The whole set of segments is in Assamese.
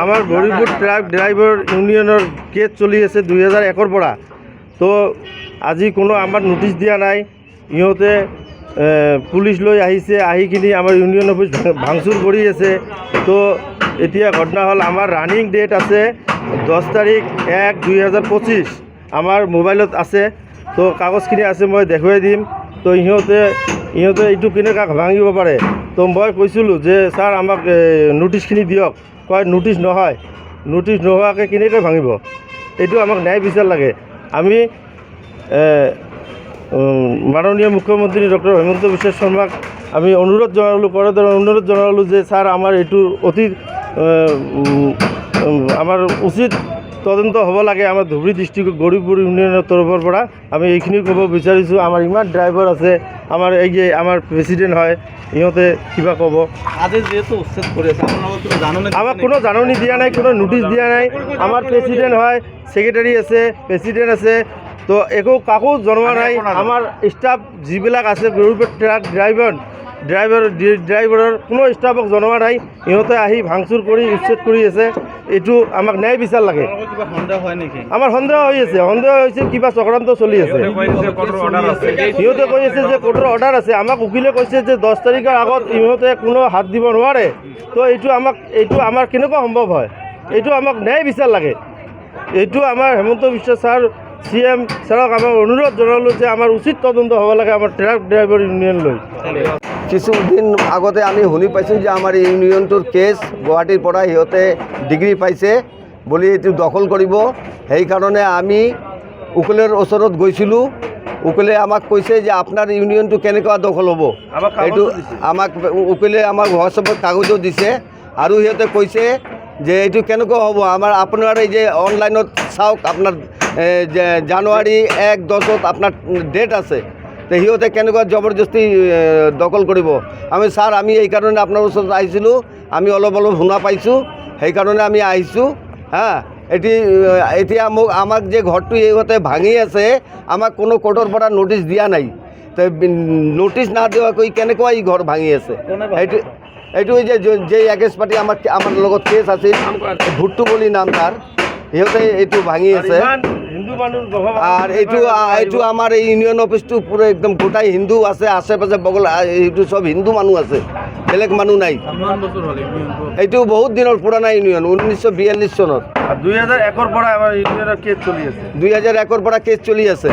আমাৰ গৰিবপুৰ ট্ৰাক ড্ৰাইভাৰ ইউনিয়নেৰ কেস চলি আছে 2001 পৰা। তো আজি কোনো আমার নোটিশ দিয়া নাই। ইহঁতে পুলিশ লৈ আহিছে, আহি কিনি আমার ইউনিয়ন অফিস ভাঙচুর কৰি আছে। তো এতিয়া ঘটনা হল আমাৰ ৰানিং ডেট আছে 10 তাৰিখ 1/2025 আমাৰ মোবাইলত আছে। তো কাগজখিনি আছে, মই দেখুৱাই দিম। তো ইহঁতে এইটো কেনেকৈ ভাঙিব পাৰে। তো মই কৈছিলোঁ যে ছাৰ আমাক নোটিছখিনি দিয়ক। কয় নোটিছ নহয়, নোটিছ নোহোৱাকৈ কেনেকৈ ভাঙিব। এইটো আমাক ন্যায় বিচাৰ লাগে। আমি মাননীয় মুখ্যমন্ত্ৰী ডক্টৰ হিমন্ত বিশ্ব শৰ্মাক আমি অনুৰোধ জনালোঁ, অনুৰোধ জনালোঁ যে ছাৰ আমাৰ এইটো অতি আমাৰ উচিত তদন্ত হ'ব লাগে। আমাৰ ধুবুৰী ডিষ্ট্ৰিক্ট গৰিবপুৰ ইউনিয়নৰ তৰফৰ পৰা আমি এইখিনি ক'ব বিচাৰিছোঁ। আমাৰ ইমান ড্ৰাইভাৰ আছে, আমাৰ এই যে আমাৰ প্ৰেচিডেণ্ট হয়, ইহঁতে কিবা ক'ব। আজি যেহেতু উচ্ছেদ কৰি আছে, আমাক কোনো জাননী দিয়া নাই, কোনো নোটিছ দিয়া নাই। আমাৰ প্ৰেচিডেণ্ট হয়, ছেক্ৰেটাৰী আছে, প্ৰেচিডেণ্ট আছে, তো একো কাকো জনোৱা নাই। আমাৰ ষ্টাফ যিবিলাক আছে গৰিবপুৰ ট্ৰাক ড্ৰাইভাৰৰ কোনো ষ্টাফক জনোৱা নাই। ইহঁতে আহি ভাঙচুৰ কৰি উচ্ছেদ কৰি আছে। এইটো আমাক ন্যায় বিচাৰ লাগে। আমাৰ সন্দেহ হৈ আছে, কিবা চক্ৰান্ত চলি আছে। সিহঁতে কৈ আছে যে কোৰ্টৰ অৰ্ডাৰ আছে। আমাক উকিলে কৈছে যে 10 তাৰিখৰ আগত ইহঁতে কোনো হাত দিব নোৱাৰে। তো এইটো আমাৰ কেনেকুৱা সম্ভৱ হয়। এইটো আমাক ন্যায় বিচাৰ লাগে। এইটো আমাৰ হিমন্ত বিশ্ব ছাৰ CM ছাৰক আমাৰ অনুৰোধ জনালোঁ যে আমাৰ উচিত তদন্ত হ'ব লাগে আমাৰ ট্ৰাক ড্ৰাইভাৰ ইউনিয়ন লৈ। কিছুদিন আগতে আমি শুনি পাইছোঁ যে আমাৰ ইউনিয়নটোৰ কেছ গুৱাহাটীৰ পৰা সিহঁতে ডিগ্ৰী পাইছে বুলি এইটো দখল কৰিব। সেইকাৰণে আমি উকিলৰ ওচৰত গৈছিলোঁ। উকিলে আমাক কৈছে যে আপোনাৰ ইউনিয়নটো কেনেকুৱা দখল হ'ব। এইটো উকিলে আমাক হোৱাটছএপত কাগজো দিছে। আৰু সিহঁতে কৈছে যে এইটো কেনেকুৱা হ'ব। আপোনাৰ এই যে অনলাইনত চাওক, আপোনাৰ জানুৱাৰী 1-10 আপোনাৰ ডেট আছে। তো সিহঁতে কেনেকুৱা জবৰদস্তি দখল কৰিব। ছাৰ আমি এইকাৰণে আপোনাৰ ওচৰত আহিছিলোঁ। আমি অলপ শুনা পাইছোঁ, সেইকাৰণে আমি আহিছোঁ। এতিয়া আমাক যে ঘৰটো ইহঁতে ভাঙি আছে, আমাক কোনো কোৰ্টৰ পৰা নোটিছ দিয়া নাই। তো নোটিছ নাদিয়াকৈ কেনেকুৱা এই ঘৰ ভাঙি আছে। এইটো যে এগেইনষ্ট পাৰ্টি আমাৰ লগত কেছ আছিল, ভুট্টু বুলি নাম তাৰ, সিহঁতে এইটো ভাঙি আছে। আর এইটো আমার এই ইউনিয়ন অফিসটো পুরো একদম গোটাই হিন্দু আছে, আশেপাশে বগল এইটো সব হিন্দু মানুষ আছে, বেলেগ মানুষ নাই। এইটো বহুত দিনের পুরানা ইউনিয়ন, 1942 চনত। 2001 পৰা আমাৰ ইউনিয়নৰ কেছ চলি আছে। 2001 পৰা কেছ চলি আছে।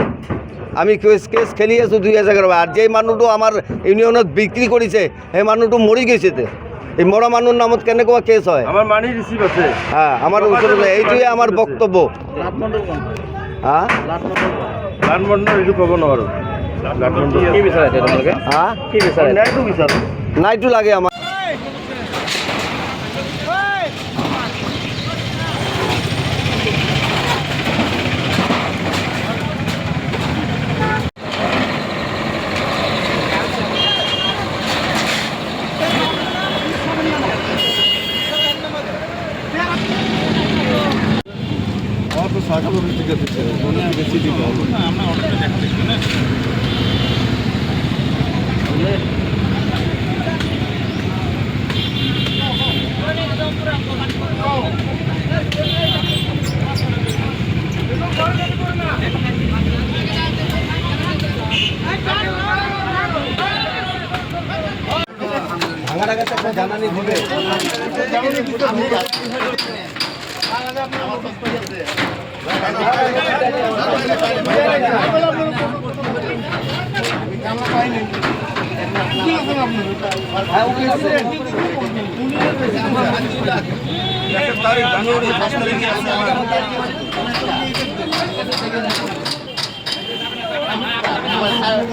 আমি কেছ খেলি আছোঁ 2011 পৰা। আৰ যে মানুহটো আমাৰ ইউনিয়নত বিক্ৰি কৰিছে, সেই মানুহটো মৰি গৈছে। এই মৰা মানুহৰ নামত কেনেকুৱা কেছ হয়। আমাৰ মানি ৰিচিভ আছে। আমাৰ ওচৰত এইটোৱে আমাৰ বক্তব্য। এইটো ক'ব নোৱাৰোঁ। নাইটো লাগে আমাৰ। ভাঙাৰ আগে একটা জানানি দিবে। জানুয়াৰি 5 তাৰিখে